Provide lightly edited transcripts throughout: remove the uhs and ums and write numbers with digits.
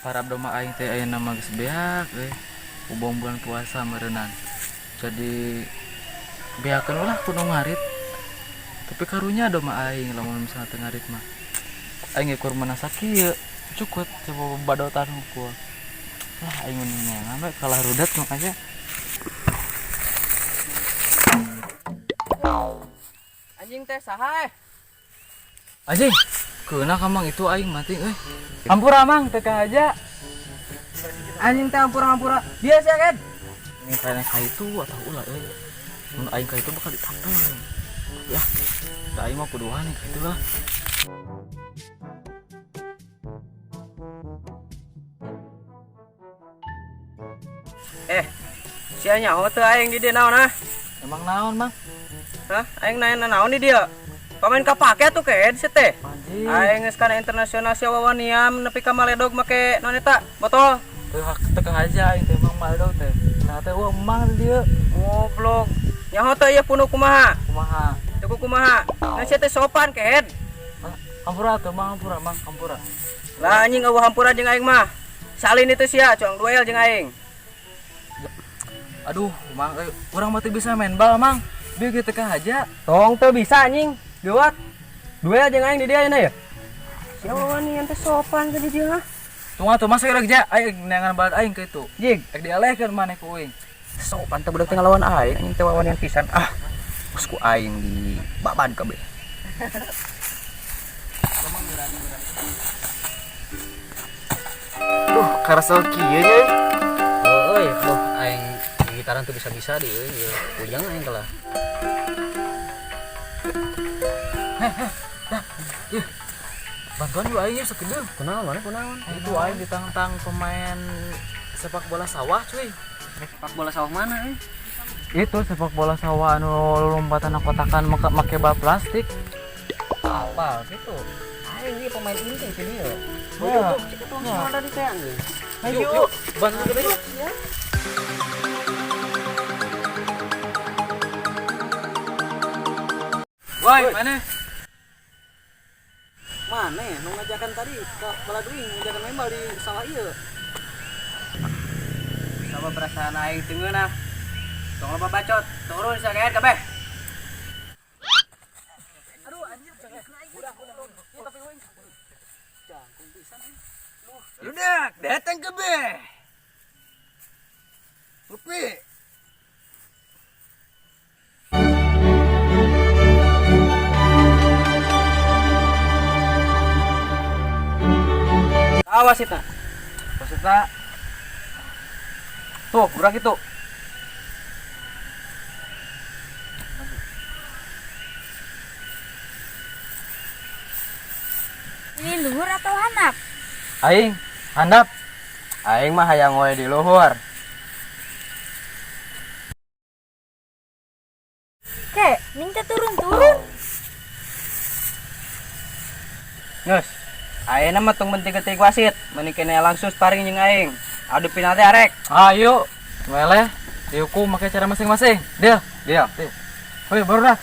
Harap doma aing teh aya nama geus beak ubong bulan puasa meureunnan. Jadi beakeun ulah kudu ngarit. Tapi karunya doma aing lamun misalna teu ngarit mah. Aing ukur menasa kieu cukut coba badotan hukul. Lah aing mun nengan we kalah rudat makanya. Anjing teh saha? Anjing, keuna ka mang itu aing mati euy. Ampura mang teh aja. Anjing teh ampura-ampura. Dia sia kan? Ini kayaknya ka itu atau ulah euy. Mun aing ka itu bakal ditantang. Ya, da aing mah kudu wani ka itu lah. Sia nyaho teu aing di dieu naon ah? Emang naon, Mang? Hah? Aing nanya naon di dieu? Pamain kapake atuh ke di teh. Anjing. Aing geus kana internasional sia wawaniam nepi ka maledog make naon eta? Botol. Teu teu aja aing teh Mang maledog teh. Nah teh mang di dieu. Goblok. Nyaho teu ieu punu kumaha? Kumaha? Teu kumaha? Nah sia teh sopan ke. Hampura tuh, Mang, hampura. Lah anjing eueuh hampura jeung aing mah. Salin itu sia coang duel jeung aing. Aduh, Mang, urang mah teu bisa main bal, Mang. Bieu kieu teh aja. Tong teu bisa anjing. Geuat. Duel jeung aing di dieu ya. Sia wawaniam teh sopan ke di dieu mah. Tunggu atuh masuk rek ja, aing neangan bal aing ke itu. Jig, Rek dialehkeun maneh ku uing. sopan teh budak teh ngalawan aing, anjing teh wawanian pisan. Ah, geus ku aing di baban kabeh. Duh, karasel kieu nya. Euy, aing gitaran tuh bisa-bisa di euy, puyang aing kalah. Bantuan yuk aing sakedeung. Kunaon? Itu aing ditantang pemain sepak bola sawah, cuy. Sepak bola sawah mana euy? Itu sepak bola sawah anu lompatan kotakan make bal plastik. Apa gitu? Aing ieu pemain inti teh dieu. Ya. Cek atuh ada di teh anjing. Yuk, bantu kita yuk. Woi, mana? Mana nu ngajakan tadi ka baladuing ngajakan membal di sawah ieu. Coba perasaan aing teu ngeunah. Tong loba bacot, turun sakeet kabeh. Ludak, datang kabeh. Upi. Awas eta. Wasita. Tuh, urang itu. Ini luhur atau handap? Aing, handap. Aing mah hayang we di luhur. Kek, ning teh turun-turun. Geus. Ayeuna mah tong menting-menting wasit, meuni kene langsung sparring jeung aing. Adu penalti arek. Ayo, meleh. Dihukum pakai cara masing-masing. Deal. Dia. Hoi, baru dah.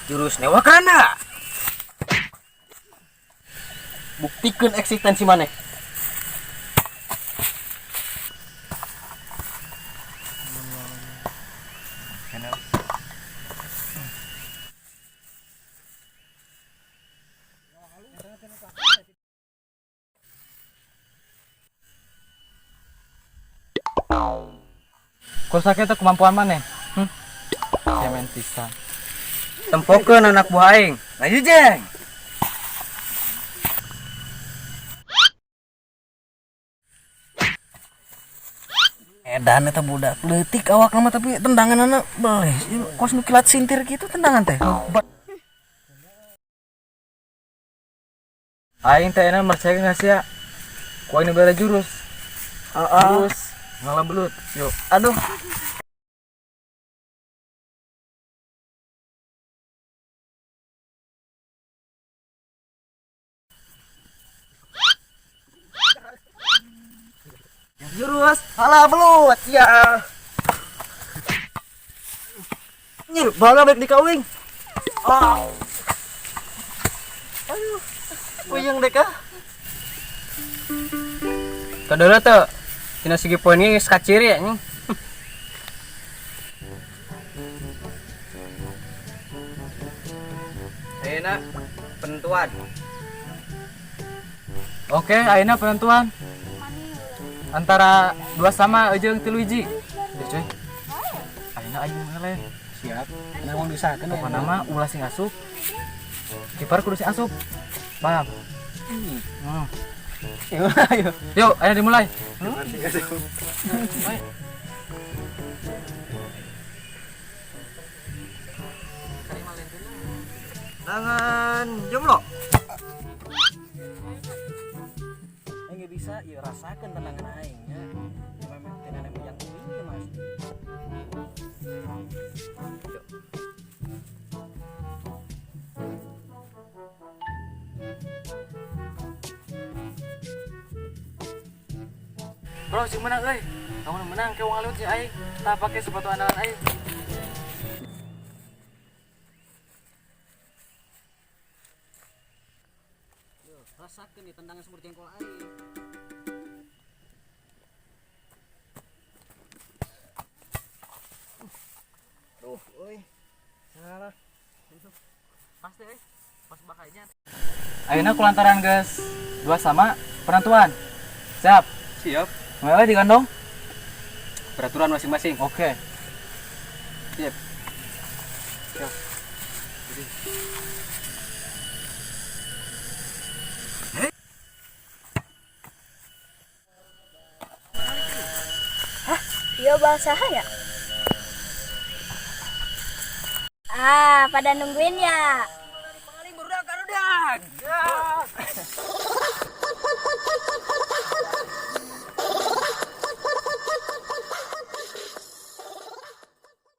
Jurus Newakrana. Buktikeun eksistensi maneh. Kusake teh kemampuan mana? Cemen pisan. Tempokeun anak buah aing. Maju jeng. Edan eta budak leutik awak nama tapi tendangan anak boleh kos nu kilat sintir gitu tendangan teh. Aing teh enak percaya nggak sih ya? Ku ini bela jurus. Jurus ngalah belut. Yuk. Aduh. Jurus halah belut ya. Nyir bangga baik di kawing. Aduh. Puyeng deh kah? Kadara tuh tina segi poinnya geus kaciri ya nih. Ayeuna penentuan. Oke, ayeuna penentuan. Antara 2 sama jeung 3 hiji. Ya cuy. Ayeuna aing ngeleh. Siap. Emang diusahakeun ya. Pokona mah ulah sing asup. Kiper kudu sing asup. Paham? Ayo. Yuk, ayo dimulai. Tangan jomblo. Aing bisa ya rasakeun tendangan aing nya. Memang tendangan yang kuing ya Mas. Bro, sing menang euy. Kamu menang ke wong aleut si aing. Tak pakai sepatu andalan aing. Rasakeun di tendangan sumur jengkol aing. Duh, euy. Salah. Pasti euy. Pas bakainya. Ayeuna kulantaran geus 2 sama penentuan. Siap. Siap. Mulai digandong. Peraturan masing-masing. Oke. Siap. Iya bahasa ya? Ah, pada nungguin ya? Paling budak.